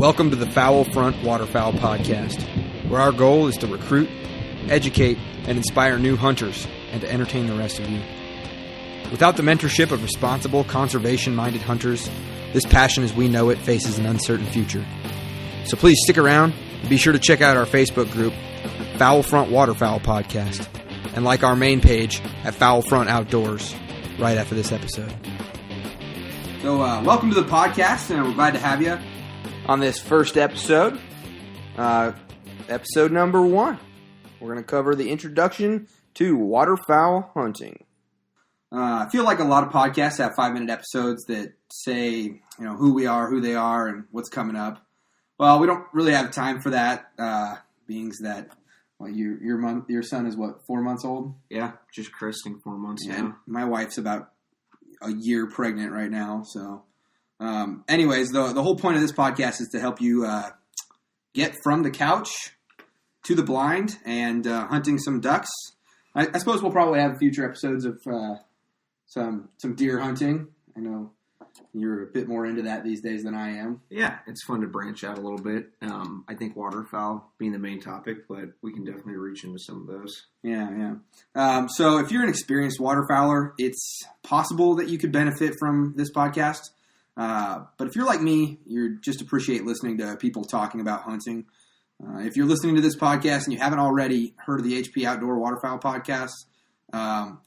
Welcome to the Fowl Front Waterfowl Podcast, where our goal is to recruit, educate, and inspire new hunters and to entertain the rest of you. Without the mentorship of responsible, conservation-minded hunters, this passion as we know it faces an uncertain future. So please stick around and be sure to check out our Facebook group, Fowl Front Waterfowl Podcast, and like our main page at Fowl Front Outdoors right after this episode. So welcome to the podcast, and we're glad to have you on this first episode, episode number 1. We're going to cover the introduction to waterfowl hunting. I feel like a lot of podcasts have 5-minute episodes that say, who we are, who they are, and what's coming up. Well, we don't really have time for that, being that your son is, 4 months old? Yeah, just christening 4 months now. And my wife's about a year pregnant right now, so... anyways, the whole point of this podcast is to help you get from the couch to the blind and hunting some ducks. I suppose we'll probably have future episodes of some deer hunting. I know you're a bit more into that these days than I am. Yeah, it's fun to branch out a little bit. I think waterfowl being the main topic, but we can definitely reach into some of those. Yeah. So if you're an experienced waterfowler, it's possible that you could benefit from this podcast. But if you're like me, you just appreciate listening to people talking about hunting. If you're listening to this podcast and you haven't already heard of the HP Outdoor Waterfowl Podcast,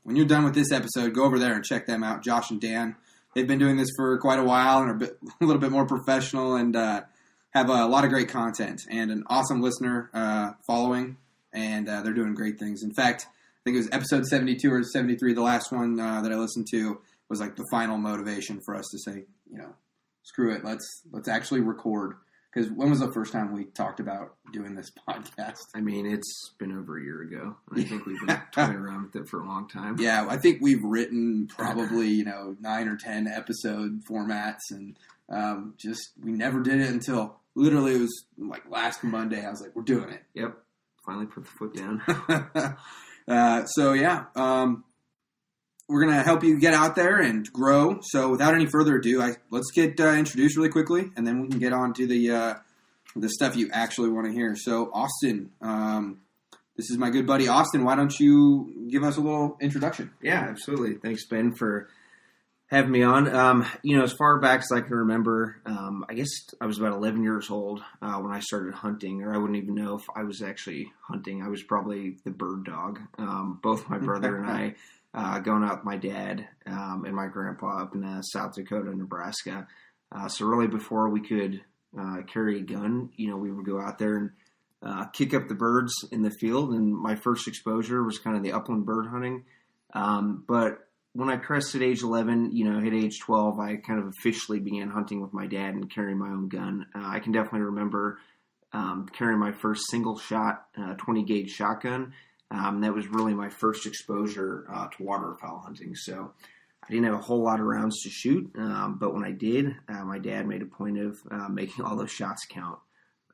when you're done with this episode, go over there and check them out. Josh and Dan, they've been doing this for quite a while and are a little bit more professional and have a lot of great content and an awesome listener following, and they're doing great things. In fact, I think it was episode 72 or 73, the last one that I listened to, was like the final motivation for us to say, screw it, let's actually record. Because when was the first time we talked about doing this podcast? I mean, it's been over a year ago. And I think we've been toying around with it for a long time. Yeah, I think we've written probably, 9 or 10 episode formats. And we never did it until literally it was like last Monday. I was like, we're doing it. Yep. Finally put the foot down. We're going to help you get out there and grow. So without any further ado, let's get introduced really quickly, and then we can get on to the stuff you actually want to hear. So Austin, this is my good buddy Austin. Why don't you give us a little introduction? Yeah, absolutely. Thanks, Ben, for having me on. As far back as I can remember, I guess I was about 11 years old when I started hunting, or I wouldn't even know if I was actually hunting. I was probably the bird dog. Both my brother and I... going out with my dad and my grandpa up in South Dakota, Nebraska. So really before we could carry a gun, we would go out there and kick up the birds in the field. And my first exposure was kind of the upland bird hunting. But when I crested age 11, hit age 12, I kind of officially began hunting with my dad and carrying my own gun. I can definitely remember carrying my first single shot 20 gauge shotgun. That was really my first exposure to waterfowl hunting. So I didn't have a whole lot of rounds to shoot, but when I did, my dad made a point of making all those shots count.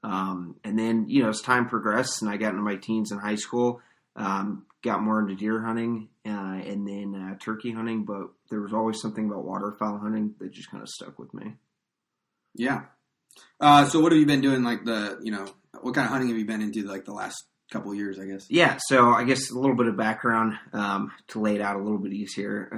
And then, as time progressed and I got into my teens in high school, got more into deer hunting and then turkey hunting, but there was always something about waterfowl hunting that just kind of stuck with me. Yeah. So what have you been doing, what kind of hunting have you been into, the last couple of years, I guess? Yeah, so I guess a little bit of background to lay it out a little bit easier.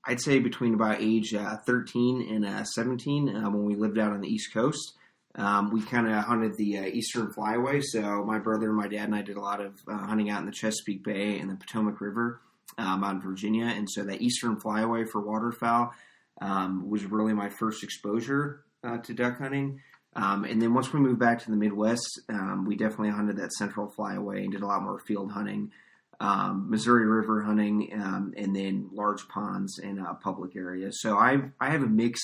I'd say between about age 13 and 17, when we lived out on the East Coast, we kind of hunted the Eastern Flyaway. So my brother and my dad and I did a lot of hunting out in the Chesapeake Bay and the Potomac River out in Virginia. And so that Eastern Flyaway for waterfowl was really my first exposure to duck hunting. And then once we moved back to the Midwest, we definitely hunted that Central Flyaway and did a lot more field hunting, Missouri River hunting, and then large ponds and public areas. So I have a mix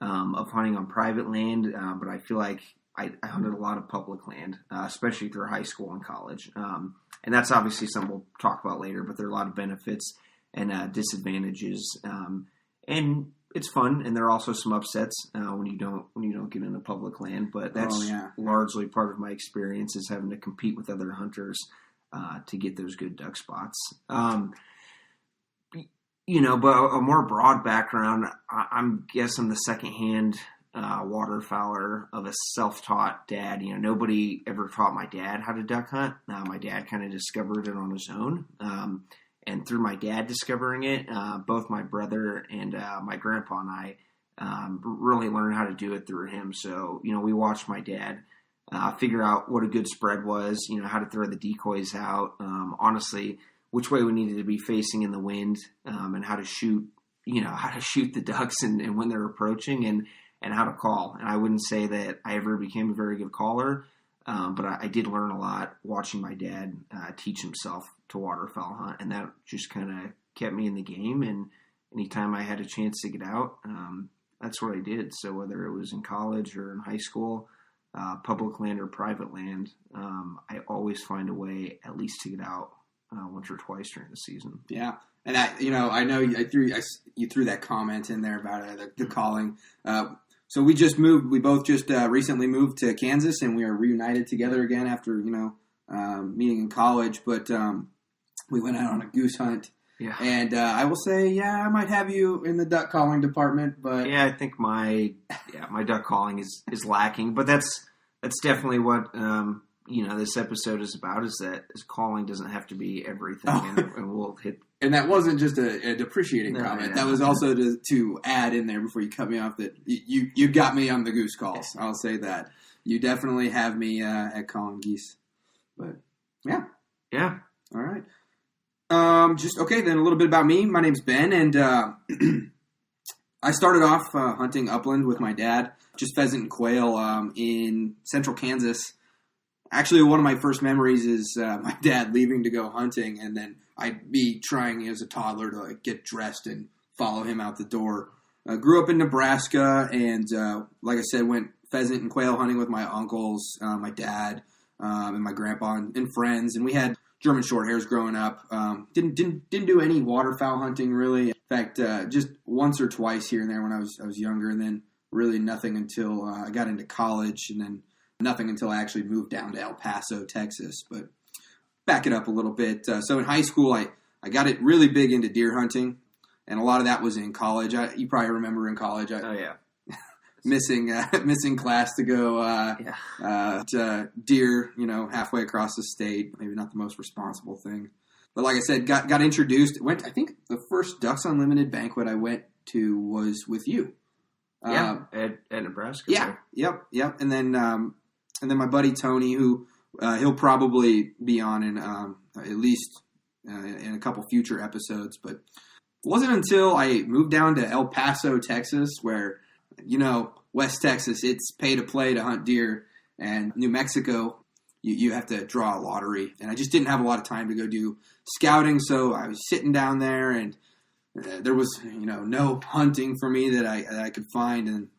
of hunting on private land, but I feel like I hunted a lot of public land, especially through high school and college. And that's obviously something we'll talk about later, but there are a lot of benefits and disadvantages. And it's fun, and there are also some upsets when you don't get into public land. But that's largely part of my experience is having to compete with other hunters to get those good duck spots. But a more broad background, I'm the secondhand waterfowler of a self-taught dad. Nobody ever taught my dad how to duck hunt. My dad kind of discovered it on his own. And through my dad discovering it, both my brother and my grandpa and I really learned how to do it through him. So, we watched my dad figure out what a good spread was, how to throw the decoys out, honestly, which way we needed to be facing in the wind, and how to shoot, how to shoot the ducks and when they're approaching and how to call. And I wouldn't say that I ever became a very good caller, but I did learn a lot watching my dad teach himself to waterfowl hunt, and that just kind of kept me in the game. And anytime I had a chance to get out, that's what I did. So whether it was in college or in high school, public land or private land, I always find a way at least to get out once or twice during the season. Yeah. And I know you threw that comment in there about the calling. So we both just recently moved to Kansas, and we are reunited together again after, meeting in college. But we went out on a goose hunt. Yeah. And I will say, I might have you in the duck calling department, but yeah, I think my duck calling is lacking. But that's definitely what this episode is about. Is that calling doesn't have to be everything, and we'll hit. And that wasn't just a depreciating comment. Yeah. That was also to add in there before you cut me off that you got me on the goose calls. I'll say that. You definitely have me at calling geese. But, yeah. Yeah. All right. Then a little bit about me. My name's Ben, and I started off hunting upland with my dad, just pheasant and quail in central Kansas. Actually, one of my first memories is my dad leaving to go hunting, and then I'd be trying as a toddler to get dressed and follow him out the door. Grew up in Nebraska, and like I said, went pheasant and quail hunting with my uncles, my dad, and my grandpa and friends, and we had German short hairs growing up. Didn't do any waterfowl hunting really. In fact, just once or twice here and there when I was younger, and then really nothing until I got into college, and then nothing until I actually moved down to El Paso, Texas. But back it up a little bit. So in high school, I got it really big into deer hunting, and a lot of that was in college. You probably remember in college. Oh yeah. missing class to go to deer, halfway across the state. Maybe not the most responsible thing, but like I said, got introduced. I think the first Ducks Unlimited banquet I went to was with you. At Nebraska. Yeah. So. Yep. And then my buddy Tony, who he'll probably be on in at least in a couple future episodes. But it wasn't until I moved down to El Paso, Texas, where West Texas, it's pay to play to hunt deer, and New Mexico, you have to draw a lottery. And I just didn't have a lot of time to go do scouting, so I was sitting down there, and there was no hunting for me that I could find, and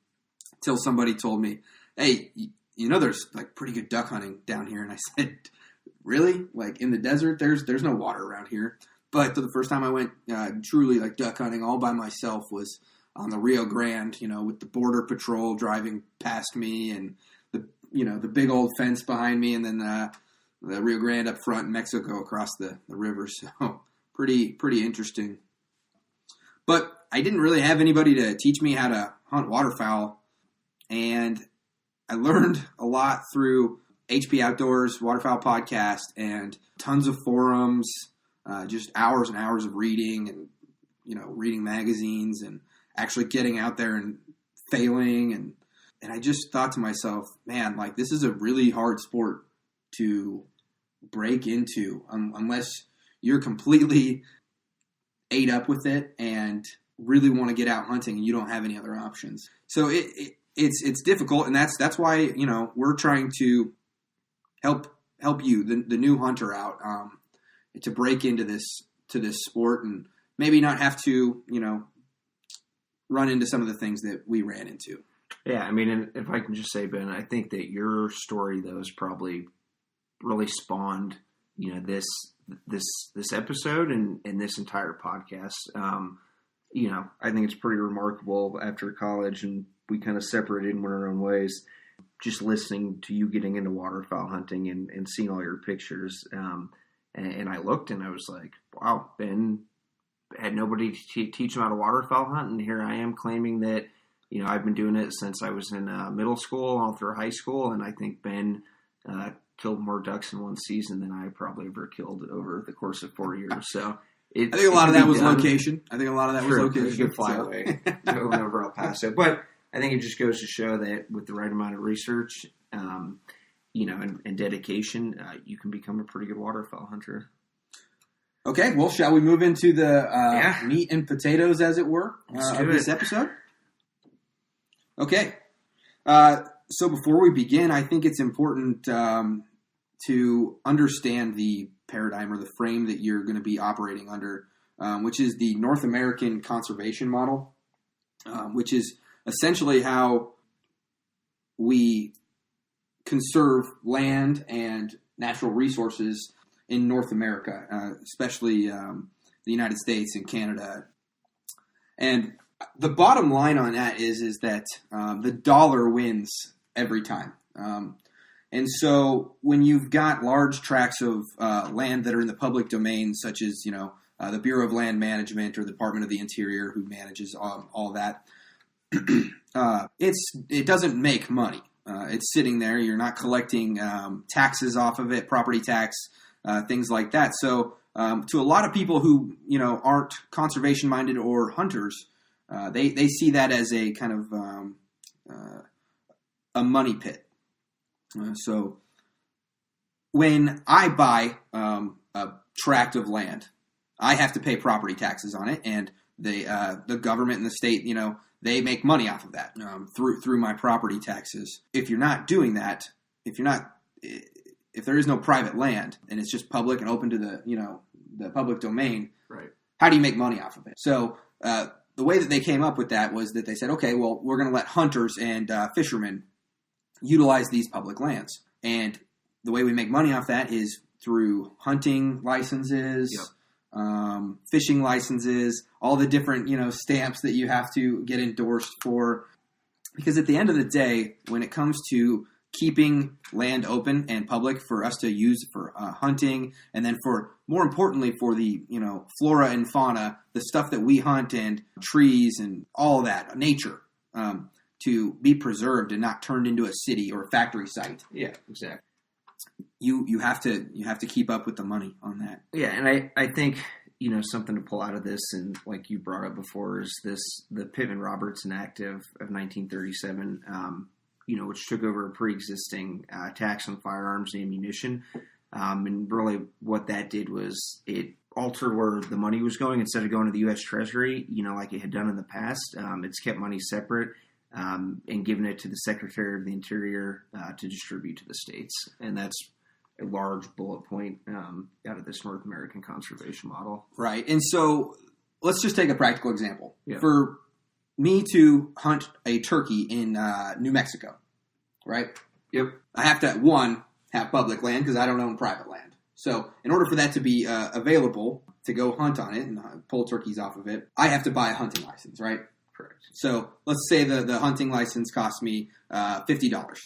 until somebody told me, hey, there's pretty good duck hunting down here, and I said, really? In the desert, there's no water around here. But the first time I went truly duck hunting all by myself was on the Rio Grande, with the Border Patrol driving past me, and the big old fence behind me, and then the Rio Grande up front in Mexico across the river. So pretty interesting. But I didn't really have anybody to teach me how to hunt waterfowl, and I learned a lot through HP Outdoors Waterfowl Podcast and tons of forums, just hours and hours of reading, and reading magazines, and actually getting out there and failing. And I just thought to myself, man, this is a really hard sport to break into unless you're completely ate up with it and really want to get out hunting and you don't have any other options. So it's difficult, and that's why we're trying to help you, the new hunter, out to break into this sport and maybe not have to run into some of the things that we ran into. Yeah, I mean, and if I can just say, Ben, I think that your story, though, has probably really spawned, this episode and this entire podcast. I think it's pretty remarkable after college, and we kind of separated and went our own ways. Just listening to you getting into waterfowl hunting and seeing all your pictures, and I looked and I was like, wow, Ben had nobody to teach him how to waterfowl hunt, and here I am claiming that I've been doing it since I was in middle school, all through high school, and I think Ben killed more ducks in one season than I probably ever killed over the course of 4 years. So I think a lot of that was location. I think a lot of that was location. You could fly away over and over El Paso. But I think it just goes to show that with the right amount of research, and dedication, you can become a pretty good waterfowl hunter. Okay, well, shall we move into the meat and potatoes, as it were, of this episode? Okay. So before we begin, I think it's important to understand the paradigm or the frame that you're going to be operating under, which is the North American conservation model, which is essentially how we conserve land and natural resources in North America, especially the United States and Canada. And the bottom line on that is that the dollar wins every time. And so when you've got large tracts of land that are in the public domain, such as, the Bureau of Land Management or the Department of the Interior, who manages all that, it doesn't make money. It's sitting there. You're not collecting taxes off of it, property tax, things like that. So to a lot of people who, aren't conservation-minded or hunters, they see that as a kind of a money pit. So when I buy a tract of land, I have to pay property taxes on it, and the government and the state, they make money off of that through my property taxes. If you're not doing that, if there is no private land and it's just public and open to the public domain, right? How do you make money off of it? So the way that they came up with that was that they said, okay, well, we're going to let hunters and fishermen utilize these public lands. And the way we make money off that is through hunting licenses, fishing licenses, all the different, stamps that you have to get endorsed for. Because at the end of the day, when it comes to keeping land open and public for us to use for hunting, and then more importantly, for the, flora and fauna, the stuff that we hunt and trees and all that, nature, to be preserved and not turned into a city or a factory site. Yeah, exactly. You have to keep up with the money on that. Yeah, and I think something to pull out of this, and like you brought up before, is the Pittman-Robertson Act of 1937, which took over a pre-existing tax on firearms and ammunition, and really what that did was it altered where the money was going. Instead of going to the U.S. Treasury, like it had done in the past, it's kept money separate. And given it to the Secretary of the Interior to distribute to the states. And that's a large bullet point out of this North American conservation model. Right. And so let's just take a practical example. Yeah. For me to hunt a turkey in New Mexico, right? Yep. I have to, have public land because I don't own private land. So in order for that to be available to go hunt on it and pull turkeys off of it, I have to buy a hunting license, right? Correct. So let's say the hunting license costs me $50.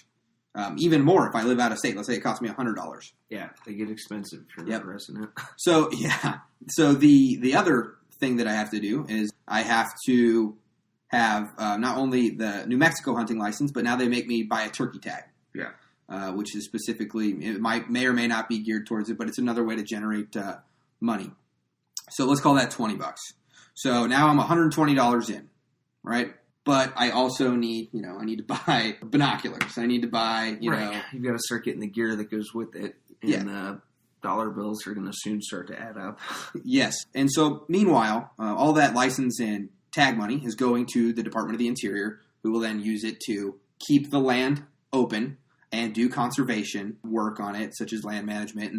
Even more if I live out of state. Let's say it costs me $100. Yeah, they get expensive if you're not a resident. So So the other thing that I have to do is I have to have not only the New Mexico hunting license, but now they make me buy a turkey tag. Yeah. Which is specifically, it may or may not be geared towards it, but it's another way to generate money. So let's call that $20. So now I'm $120 in. Right, but I also need, I need to buy binoculars. I need to buy, you've got to start getting the gear that goes with it. And dollar bills are going to soon start to add up. Yes, and so meanwhile, all that license and tag money is going to the Department of the Interior, who will then use it to keep the land open and do conservation work on it, such as land management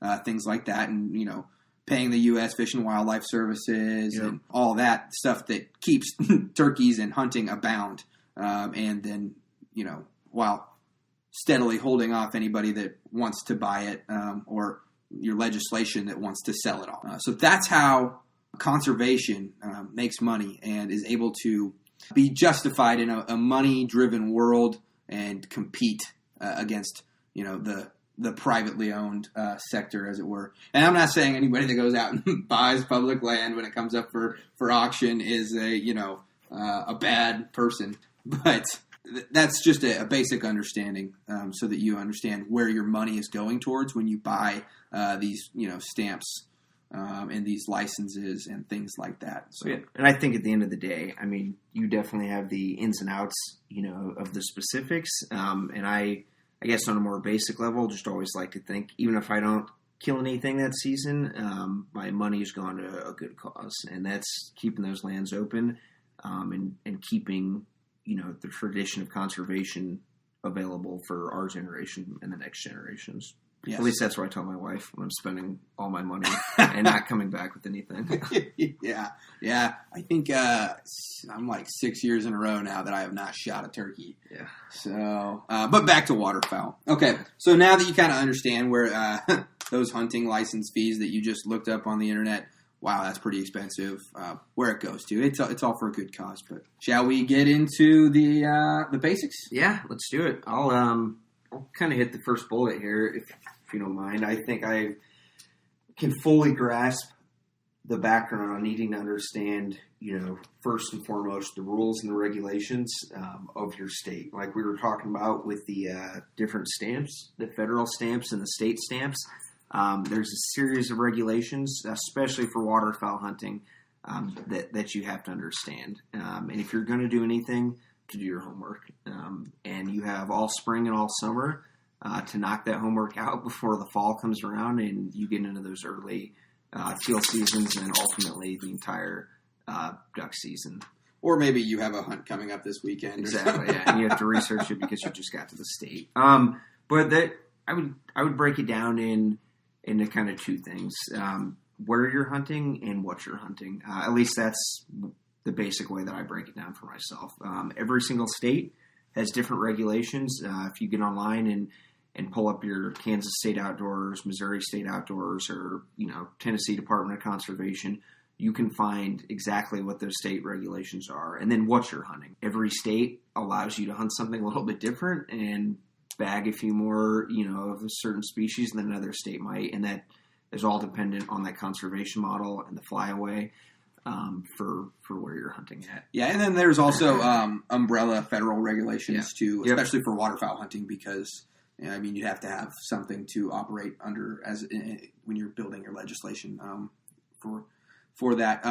and things like that, and paying the U.S. Fish and Wildlife Services and all that stuff that keeps turkeys and hunting abound. And then, while steadily holding off anybody that wants to buy it or your legislation that wants to sell it all. So that's how conservation makes money and is able to be justified in a money-driven world and compete against, the privately owned sector, as it were. And I'm not saying anybody that goes out and buys public land when it comes up for auction is a bad person. But that's just a basic understanding, so that you understand where your money is going towards when you buy these, stamps and these licenses and things like that. So, yeah. And I think at the end of the day, I mean, you definitely have the ins and outs, of the specifics. And I guess on a more basic level, just always like to think, even if I don't kill anything that season, my money is going to a good cause, and that's keeping those lands open, and keeping, the tradition of conservation available for our generation and the next generations. Yes. At least that's what I tell my wife when I'm spending all my money and not coming back with anything. Yeah. I think I'm like 6 years in a row now that I have not shot a turkey. Yeah. So, but back to waterfowl. Okay, so now that you kind of understand where those hunting license fees that you just looked up on the internet, wow, that's pretty expensive. Where it goes to, it's all for a good cause. But shall we get into the basics? Yeah, let's do it. I'll kind of hit the first bullet here, if you don't mind. I think I can fully grasp the background on needing to understand, first and foremost, the rules and the regulations of your state. Like we were talking about with the different stamps, the federal stamps and the state stamps. There's a series of regulations, especially for waterfowl hunting, that you have to understand. And if you're going to do anything, to do your homework. And you have all spring and all summer to knock that homework out before the fall comes around and you get into those early teal seasons and ultimately the entire duck season. Or maybe you have a hunt coming up this weekend. Exactly, yeah. And you have to research it because you just got to the state. But that I would break it down into kind of two things. Where you're hunting and what you're hunting. At least that's the basic way that I break it down for myself. Every single state has different regulations. If you get online and pull up your Kansas State Outdoors, Missouri State Outdoors, or Tennessee Department of Conservation, you can find exactly what those state regulations are and then what you're hunting. Every state allows you to hunt something a little bit different and bag a few more, of a certain species than another state might, and that is all dependent on that conservation model and the flyaway. For where you're hunting at. Yeah, and then there's also umbrella federal regulations too, especially for waterfowl hunting, because you have to have something to operate under when you're building your legislation for that.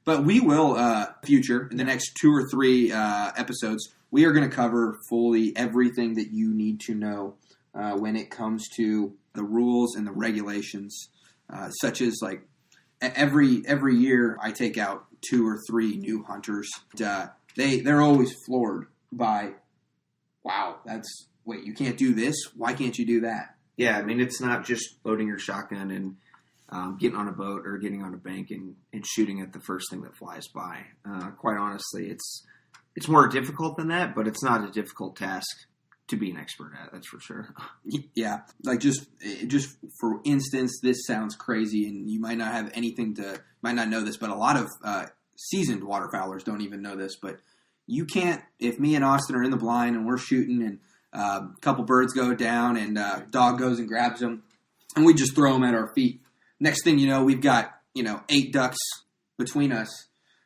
But we will in the next 2 or 3 episodes, we are going to cover fully everything that you need to know when it comes to the rules and the regulations, such as like. Every year I take out 2 or 3 new hunters. They're always floored by, wow, you can't do this? Why can't you do that? Yeah, I mean, it's not just loading your shotgun and getting on a boat or getting on a bank and shooting at the first thing that flies by. Quite honestly, it's more difficult than that, but it's not a difficult task to be an expert at, that's for sure. Yeah, like just for instance, this sounds crazy, and you might not have might not know this, but a lot of seasoned waterfowlers don't even know this. But you can't, if me and Austin are in the blind and we're shooting, and a couple birds go down, and dog goes and grabs them, and we just throw them at our feet. Next thing you know, we've got 8 ducks between us,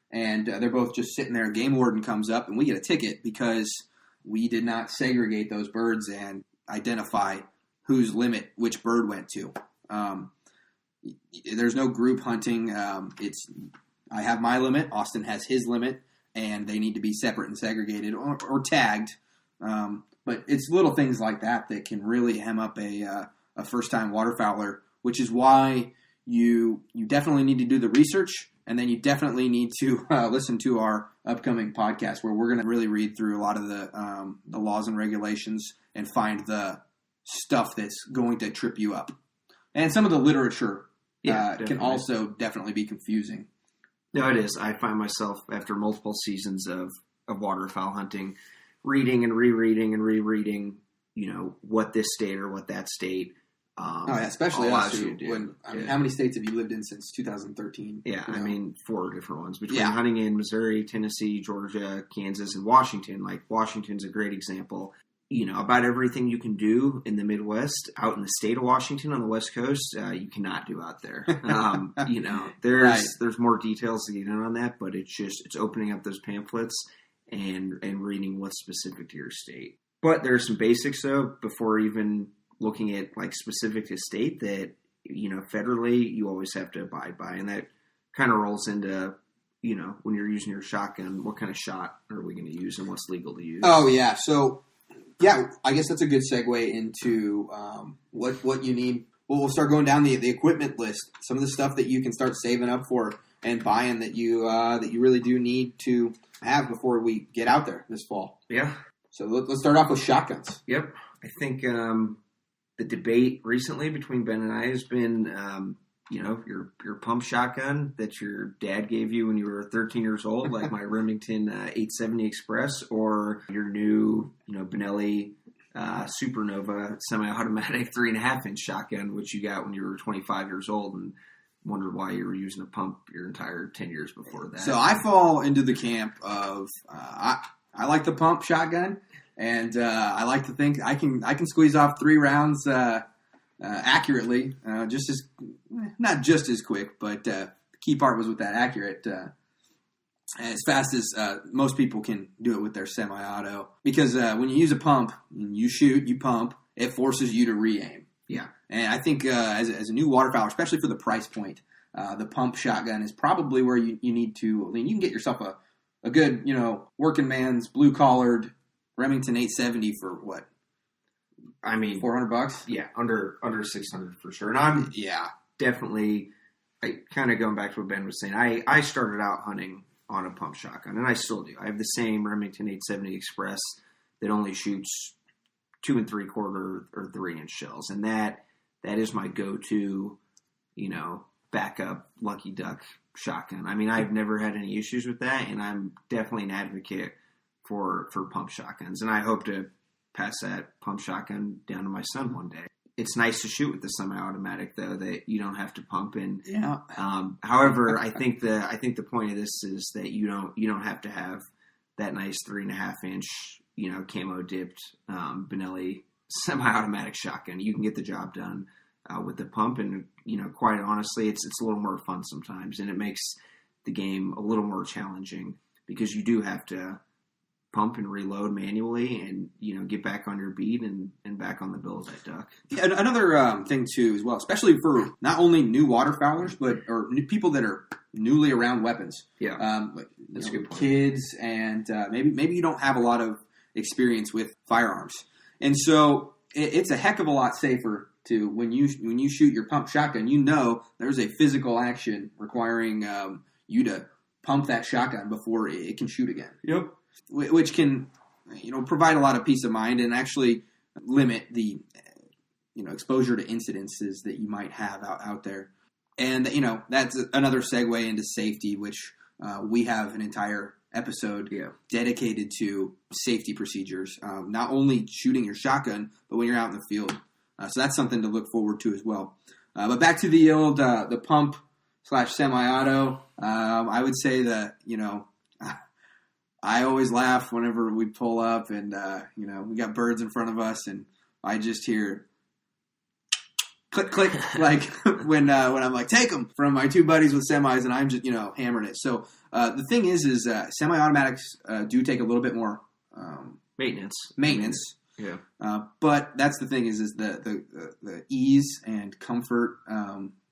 and they're both just sitting there. Game warden comes up, and we get a ticket because we did not segregate those birds and identify whose limit which bird went to. There's no group hunting. I have my limit. Austin has his limit, and they need to be separate and segregated or tagged. But it's little things like that can really hem up a first-time waterfowler, which is why you definitely need to do the research. And then you definitely need to listen to our upcoming podcast where we're going to really read through a lot of the laws and regulations and find the stuff that's going to trip you up. And some of the literature can also definitely be confusing. No, it is. I find myself, after multiple seasons of waterfowl hunting, reading and rereading, what this state or what that state especially us. How many states have you lived in since 2013? Yeah, I mean, 4 different ones. Between hunting in Missouri, Tennessee, Georgia, Kansas, and Washington. Like, Washington's a great example. About everything you can do in the Midwest, out in the state of Washington on the West Coast, you cannot do out there. There's more details to get in on that, but it's opening up those pamphlets and reading what's specific to your state. But there's some basics, though, before even looking at like specific to state that, federally you always have to abide by. And that kind of rolls into, when you're using your shotgun, what kind of shot are we going to use and what's legal to use? Oh, yeah. So, yeah, I guess that's a good segue into what you need. Well, we'll start going down the equipment list. Some of the stuff that you can start saving up for and buying that you really do need to have before we get out there this fall. Yeah. So let's start off with shotguns. Yep. I think the debate recently between Ben and I has been, your pump shotgun that your dad gave you when you were 13 years old, like my Remington 870 Express, or your new, Benelli Supernova semi-automatic 3.5-inch shotgun, which you got when you were 25 years old and wondered why you were using a pump your entire 10 years before that. So I fall into the camp of I like the pump shotgun, and I like to think I can squeeze off 3 rounds accurately, not just as quick, but the key part was with that accurate, as fast as most people can do it with their semi-auto. Because when you use a pump, you shoot, you pump, it forces you to re-aim. Yeah. And I think as a new waterfowler, especially for the price point, the pump shotgun is probably where you need to. I mean, you can get yourself a good, working man's blue-collared Remington 870 for what? I mean, $400? Yeah, under $600 for sure. And I'm definitely kind of going back to what Ben was saying. I started out hunting on a pump shotgun, and I still do. I have the same Remington 870 Express that only shoots 2 3/4 or 3-inch shells, and that is my go-to, backup lucky duck shotgun. I mean, I've never had any issues with that, and I'm definitely an advocate for pump shotguns, and I hope to pass that pump shotgun down to my son one day. It's nice to shoot with the semi-automatic, though, that you don't have to pump in. Yeah. However, I think the point of this is that you don't have to have that nice 3.5-inch, camo dipped Benelli semi-automatic shotgun. You can get the job done with the pump, and quite honestly, it's a little more fun sometimes, and it makes the game a little more challenging because you do have to pump and reload manually and, get back on your beat and back on the bill of that duck. Yeah, another thing, too, as well, especially for not only new waterfowlers, or new people that are newly around weapons. Yeah. That's a good point. Kids, and maybe you don't have a lot of experience with firearms. And so it's a heck of a lot safer to, when you shoot your pump shotgun, there's a physical action requiring you to pump that shotgun before it can shoot again. Yep. Which can, provide a lot of peace of mind and actually limit the, exposure to incidences that you might have out there. And, that's another segue into safety, which we have an entire episode dedicated to safety procedures, not only shooting your shotgun, but when you're out in the field. So that's something to look forward to as well. But back to the old, the pump / semi-auto, I would say that, I always laugh whenever we pull up and, we got birds in front of us and I just hear click, click, like when I'm like, take them from my 2 buddies with semis and I'm just, hammering it. So the thing is semi-automatics do take a little bit more maintenance. Yeah. But that's the thing is the ease and comfort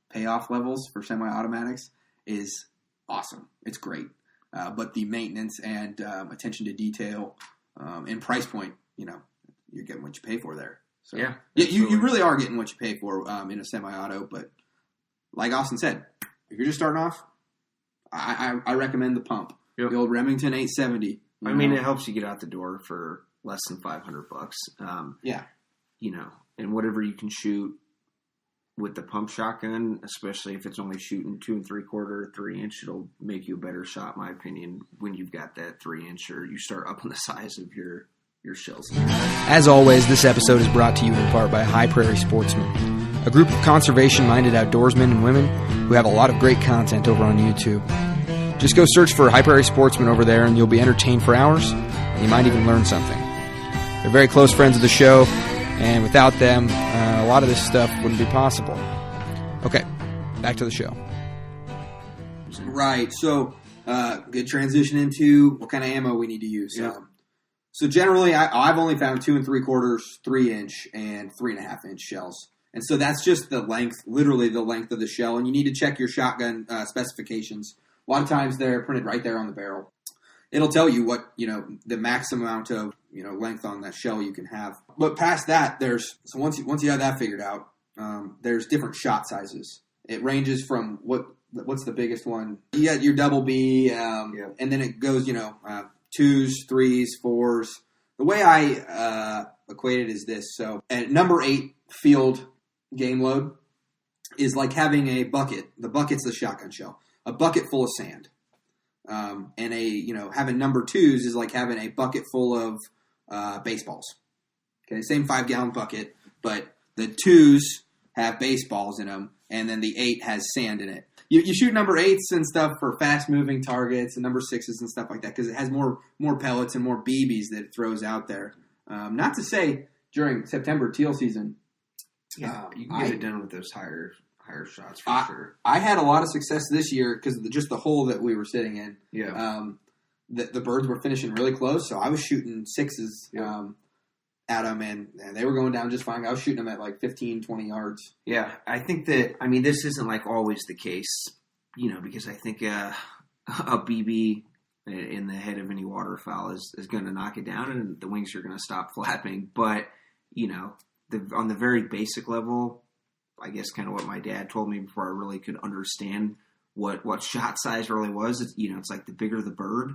payoff levels for semi-automatics is awesome. It's great. But the maintenance and attention to detail and price point, you're getting what you pay for there. So, yeah, you really are getting what you pay for in a semi-auto. But like Austin said, if you're just starting off, I recommend the pump. Yep. The old Remington 870. I mean, it helps you get out the door for less than $500. Yeah. And whatever you can shoot with the pump shotgun, especially if it's only shooting 2 3/4, 3-inch, it'll make you a better shot, in my opinion, when you've got that 3-inch or you start up on the size of your shells. As always, this episode is brought to you in part by High Prairie Sportsmen, a group of conservation-minded outdoorsmen and women who have a lot of great content over on YouTube. Just go search for High Prairie Sportsmen over there and you'll be entertained for hours, and you might even learn something. They're very close friends of the show, and without them, a lot of this stuff wouldn't be possible. Okay, back to the show. Right. So good transition into what kind of ammo we need to use. Yeah. So generally, I've only found 2 3/4, 3-inch, and 3.5-inch shells. And so that's just the length, literally the length of the shell. And you need to check your shotgun specifications. A lot of times they're printed right there on the barrel. It'll tell you what, the max amount of, length on that shell you can have. But past that, once you have that figured out, there's different shot sizes. It ranges from what's the biggest one? You got your double B, and then it goes, 2s, 3s, 4s. The way I equate it is this. So at number 8 field game load is like having a bucket. The bucket's the shotgun shell. A bucket full of sand. And having number 2s is like having a bucket full of baseballs. Okay, same 5-gallon bucket, but the 2s have baseballs in them, and then the 8 has sand in it. You shoot number 8s and stuff for fast-moving targets and number 6s and stuff like that because it has more pellets and more BBs that it throws out there. Not to say during September teal season. Yeah, you can get it done with those higher shots for sure. I had a lot of success this year because just the hole that we were sitting in. Yeah. The birds were finishing really close, so I was shooting 6s at them, and they were going down just fine. I was shooting them at like 15, 20 yards. Yeah, I think that, this isn't like always the case, because I think a BB in the head of any waterfowl is going to knock it down and the wings are going to stop flapping. But, on the very basic level, I guess kind of what my dad told me before I really could understand what shot size really was. It's like the bigger the bird,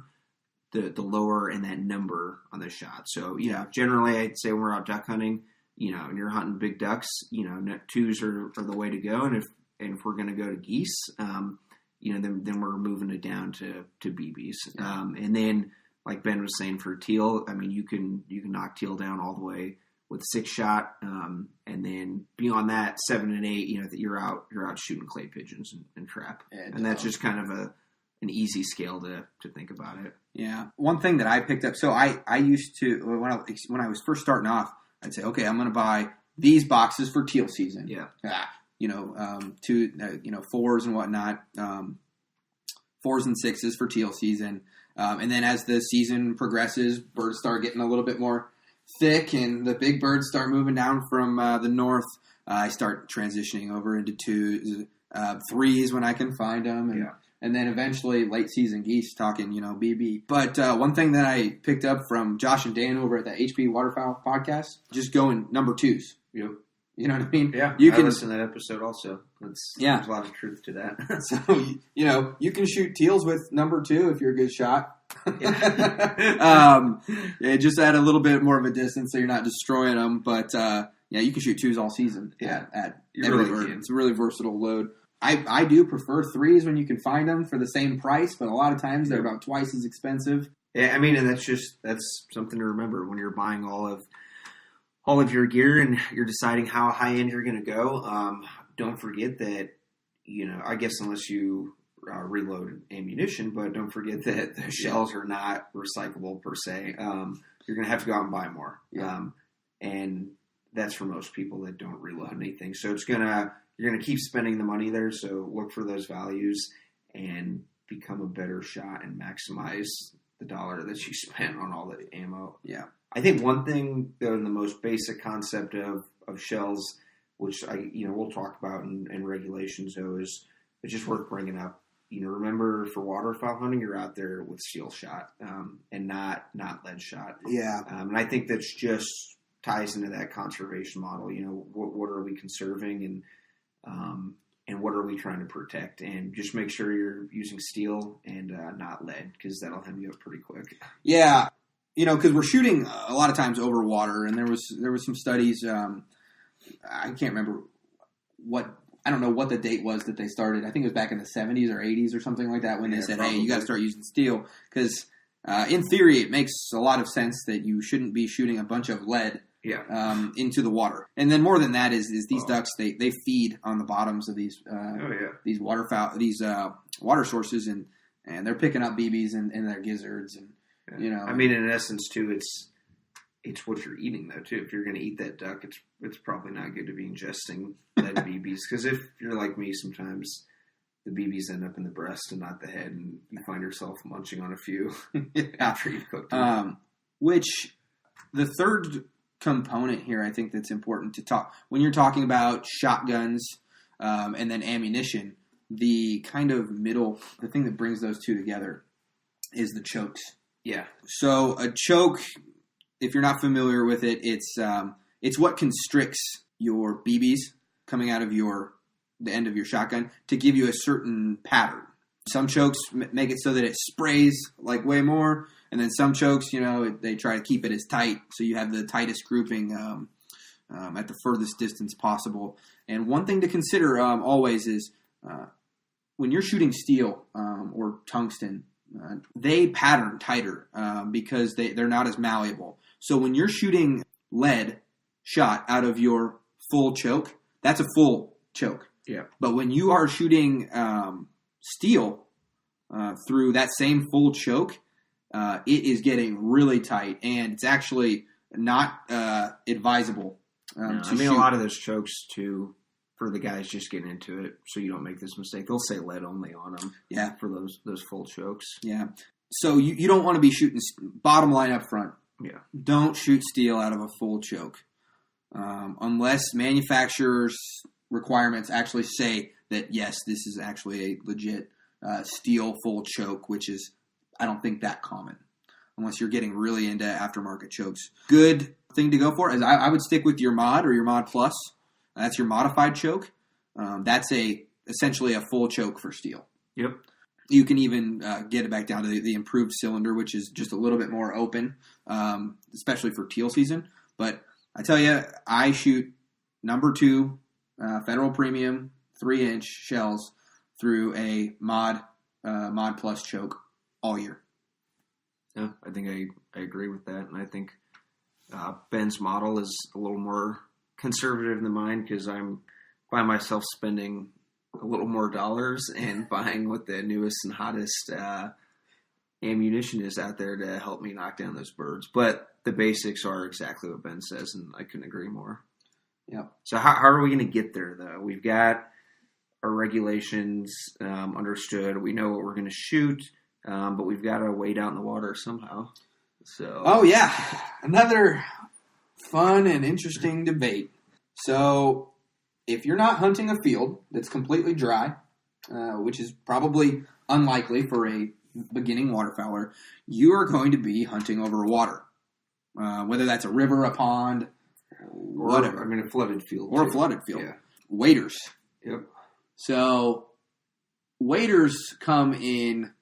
the lower in that number on the shot. So, generally I'd say when we're out duck hunting, and you're hunting big ducks, 2s are the way to go. And if we're going to go to geese, then we're moving it down to BBs. And then like Ben was saying for teal, you can knock teal down all the way with 6-shot, and then beyond that, 7 and 8, that you're out shooting clay pigeons and trap, and that's just kind of an easy scale to think about it. Yeah, one thing that I picked up. So I used to when I was first starting off, I'd say, okay, I'm going to buy these boxes for teal season. Yeah, 4s and whatnot, 4s and 6s for teal season, and then as the season progresses, birds start getting a little bit more thick and the big birds start moving down from the north. I start transitioning over into 2s, 3s when I can find them, and then eventually late season geese talking, BB. But one thing that I picked up from Josh and Dan over at the HP Waterfowl Podcast, just going number 2s. Yep. You know what I mean? Yeah, you can listen to that episode also. There's a lot of truth to that. So, you can shoot teals with number 2 if you're a good shot. Just add a little bit more of a distance so you're not destroying them. But, you can shoot 2s all season. It's a really versatile load. I do prefer 3s when you can find them for the same price, but a lot of times they're about twice as expensive. Yeah, and that's something to remember when you're buying all of your gear and you're deciding how high end you're going to go. Don't forget that, I guess unless you reload ammunition, but don't forget that the shells are not recyclable per se. You're going to have to go out and buy more. Yeah. And that's for most people that don't reload anything. So you're going to keep spending the money there. So look for those values and become a better shot and maximize the dollar that you spent on all the ammo. Yeah. I think one thing, though, in the most basic concept of shells, which we'll talk about in regulations, though, is it's just worth bringing up. Remember for waterfowl hunting, you're out there with steel shot and not lead shot. Yeah. And I think that's just ties into that conservation model. What are we conserving and what are we trying to protect? And just make sure you're using steel and not lead because that'll hem you up pretty quick. Yeah. Because we're shooting a lot of times over water, and there was some studies. I can't remember I don't know what the date was that they started. I think it was back in the 70s or 80s or something like that when they said, probably. Hey, you got to start using steel because in theory it makes a lot of sense that you shouldn't be shooting a bunch of lead into the water. And then more than that is these ducks they feed on the bottoms of these these waterfowl water sources and they're picking up BBs and their gizzards and. In essence, too, it's what you're eating, though, too. If you're going to eat that duck, it's probably not good to be ingesting lead BBs. Because if you're like me, sometimes the BBs end up in the breast and not the head, and you find yourself munching on a few after you've cooked them. Which the third component here, I think that's important to talk when you're talking about shotguns and then ammunition. The kind of the thing that brings those two together is the chokes. Yeah. So a choke, if you're not familiar with it, it's what constricts your BBs coming out of the end of your shotgun to give you a certain pattern. Some chokes make it so that it sprays like way more, and then some chokes, they try to keep it as tight so you have the tightest grouping at the furthest distance possible. And one thing to consider always is when you're shooting steel or tungsten, they pattern tighter because they're not as malleable. So when you're shooting lead shot out of your full choke, that's a full choke. Yeah. But when you are shooting steel through that same full choke, it is getting really tight, and it's actually not advisable to shoot. A lot of those chokes, too, for the guys just getting into it, so you don't make this mistake, they'll say lead only on them. Yeah. For those full chokes. Yeah. So you don't want to be shooting, bottom line up front. Yeah. Don't shoot steel out of a full choke. Unless manufacturers' requirements actually say that, yes, this is actually a legit steel full choke, which is, I don't think, that common. Unless you're getting really into aftermarket chokes. Good thing to go for is I would stick with your Mod or your Mod Plus. That's your modified choke. That's essentially a full choke for steel. Yep. You can even get it back down to the improved cylinder, which is just a little bit more open, especially for teal season. But I tell you, I shoot number 2 Federal Premium 3-inch shells through a Mod Plus choke all year. Yeah, I think I agree with that, and I think Ben's model is a little more conservative than mine because I'm by myself spending a little more dollars and buying what the newest and hottest ammunition is out there to help me knock down those birds. But the basics are exactly what Ben says, and I couldn't agree more. Yeah. So how are we going to get there, though? We've got our regulations understood. We know what we're going to shoot, but we've got to wade out in the water somehow. So. Oh, yeah. Another fun and interesting debate. So if you're not hunting a field that's completely dry, which is probably unlikely for a beginning waterfowler, you are going to be hunting over water. Whether that's a river, a pond, whatever. A flooded field. Or a flooded field. Yeah. Waders. Yep. So waders come in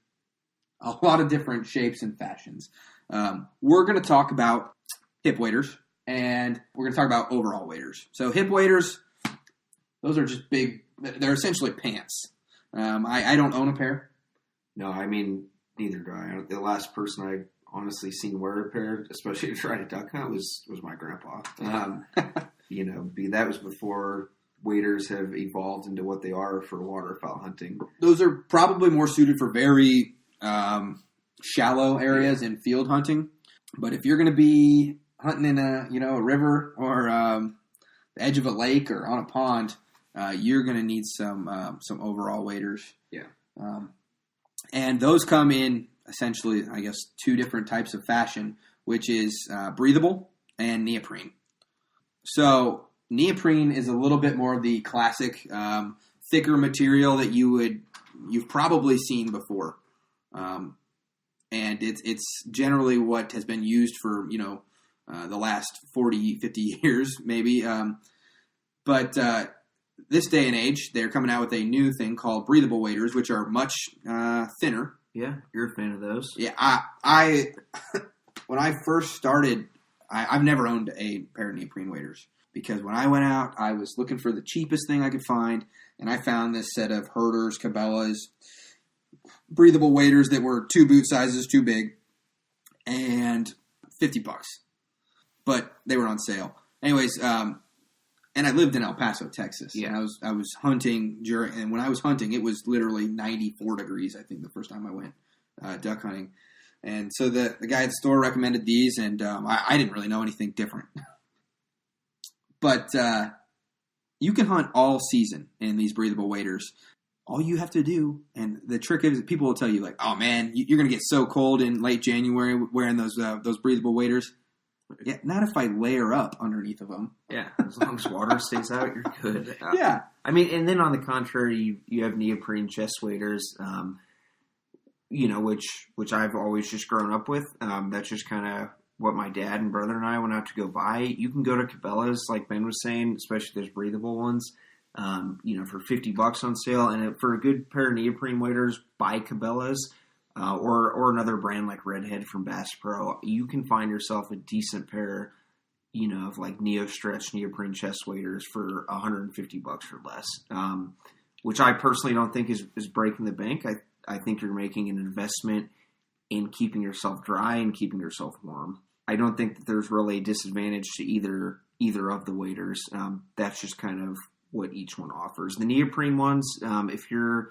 a lot of different shapes and fashions. We're going to talk about hip waders, and we're going to talk about overall waders. So hip waders, those are just big. They're essentially pants. I don't own a pair. No, neither do I. The last person I honestly seen wear a pair, especially to try to duck hunt, was my grandpa. That was before waders have evolved into what they are for waterfowl hunting. Those are probably more suited for very shallow areas in field hunting. But if you're going to be hunting in a river or the edge of a lake or on a pond, you're going to need some overall waders. Yeah. And those come in essentially, I guess, 2 different types of fashion, which is breathable and neoprene. So neoprene is a little bit more of the classic, thicker material that you've probably seen before. And it's generally what has been used for, the last 40, 50 years, maybe. But this day and age, they're coming out with a new thing called breathable waders, which are much thinner. Yeah, you're a fan of those. Yeah, I when I first started, I've never owned a pair of neoprene waders because when I went out, I was looking for the cheapest thing I could find, and I found this set of Herders, Cabela's, breathable waders that were 2 boot sizes too big, and $50. But they were on sale. Anyways, and I lived in El Paso, Texas. Yeah. And I was hunting and when I was hunting, it was literally 94 degrees, I think, the first time I went duck hunting. And so the guy at the store recommended these, and I didn't really know anything different. But you can hunt all season in these breathable waders. all you have to do, and the trick is, people will tell you like, "Oh man, you're going to get so cold in late January wearing those breathable waders." Yeah, not if I layer up underneath of them. Yeah, as long as water stays out, you're good. Yeah. I mean, and then on the contrary, you have neoprene chest waders, which I've always just grown up with. That's just kind of what my dad and brother and I went out to go buy. You can go to Cabela's, like Ben was saying, especially those breathable ones, for $50 on sale. And for a good pair of neoprene waders, buy Cabela's. Or another brand like Redhead from Bass Pro, you can find yourself a decent pair, of like Neo Stretch neoprene chest waders for $150 or less, which I personally don't think is breaking the bank. I think you're making an investment in keeping yourself dry and keeping yourself warm. I don't think that there's really a disadvantage to either of the waders. That's just kind of what each one offers. The neoprene ones, if you're